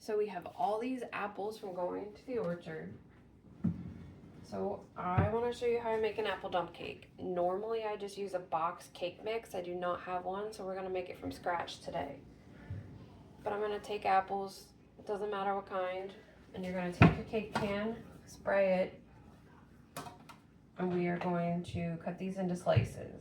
So we have all these apples from going to the orchard. So I want to show you how I make an apple dump cake. Normally I just use a box cake mix. I do not have one, so we're going to make it from scratch today. But I'm going to take apples, it doesn't matter what kind, and you're going to take your cake pan, spray it, and we are going to cut these into slices.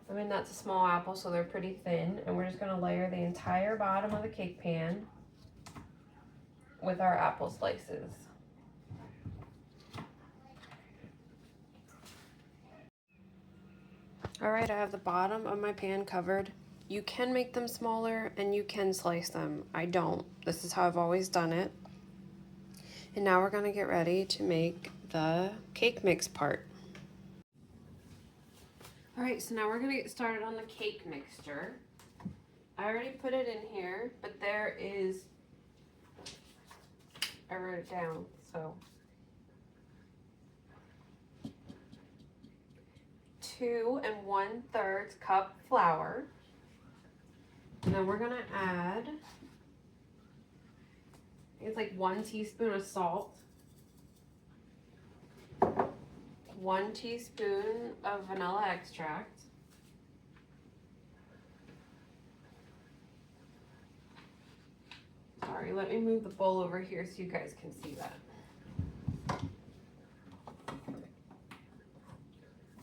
I mean, that's a small apple, so they're pretty thin, and we're just going to layer the entire bottom of the cake pan with our apple slices. Alright, I have the bottom of my pan covered. You can make them smaller and you can slice them. I don't. This is how I've always done it. And now we're going to get ready to make the cake mix part. Alright, so now we're going to get started on the cake mixture. I already put it in here, but there is, I wrote it down, so 2 1/3 cup flour. And then we're gonna add, it's like 1 teaspoon of salt, 1 teaspoon of vanilla extract, sorry, let me move the bowl over here so you guys can see that.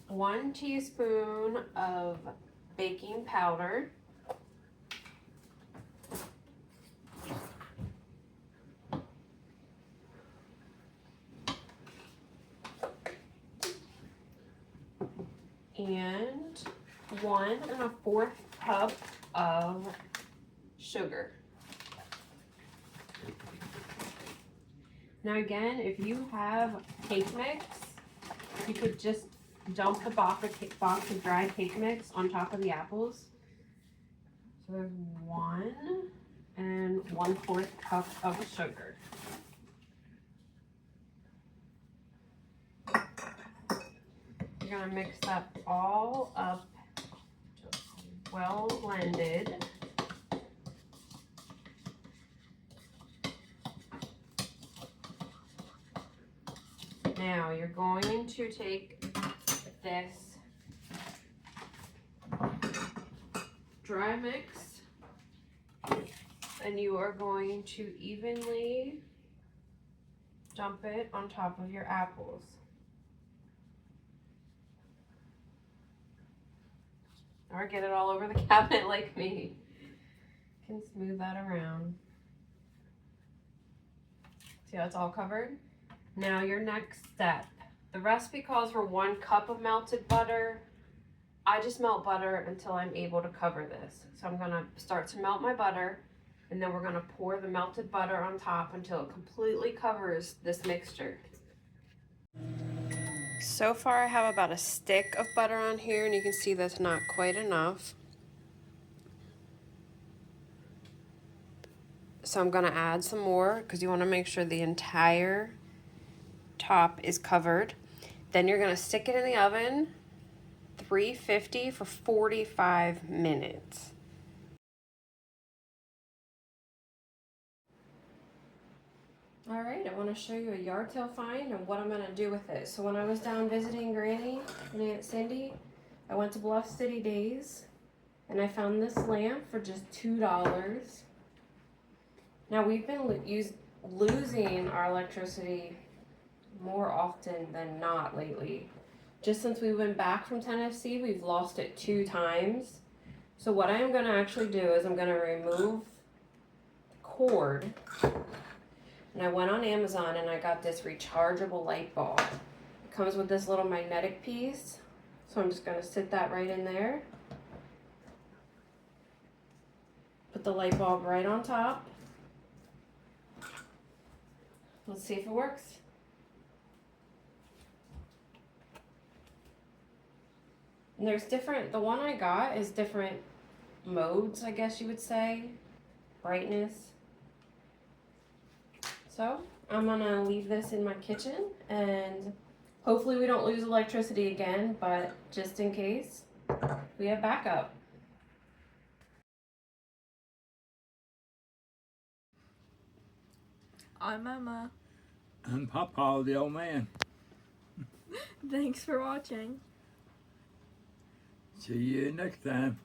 1 teaspoon of baking powder, and 1 1/4 cup of sugar. Now again, if you have cake mix, you could just dump the box of dry cake mix on top of the apples. So there's 1 1/4 cup of sugar. You're gonna mix that all up, well blended. Now you're going to take this dry mix and you are going to evenly dump it on top of your apples. Or get it all over the cabinet like me. You can smooth that around. See how it's all covered? Now your next step. The recipe calls for 1 cup of melted butter. I just melt butter until I'm able to cover this. So I'm gonna start to melt my butter, and then we're gonna pour the melted butter on top until it completely covers this mixture. So far I have about a stick of butter on here, and you can see that's not quite enough. So I'm gonna add some more because you wanna make sure the entire top is covered. Then you're gonna stick it in the oven, 350 for 45 minutes. All right, I want to show you a yard sale find and what I'm going to do with it. So when I was down visiting Granny and Aunt Cindy, I went to Bluff City Days and I found this lamp for just $2. Now we've been losing our electricity more often than not lately. Just since we went back from Tennessee, we've lost it 2 times. So what I am going to actually do is I'm going to remove the cord. And I went on Amazon and I got this rechargeable light bulb. It comes with this little magnetic piece. So I'm just going to sit that right in there. Put the light bulb right on top. Let's see if it works. And there's different, the one I got is different modes, I guess you would say. Brightness. So I'm gonna leave this in my kitchen and Hopefully we don't lose electricity again, but just in case, we have backup. I'm Emma. I'm Papa, the old man. Thanks for watching. See you next time.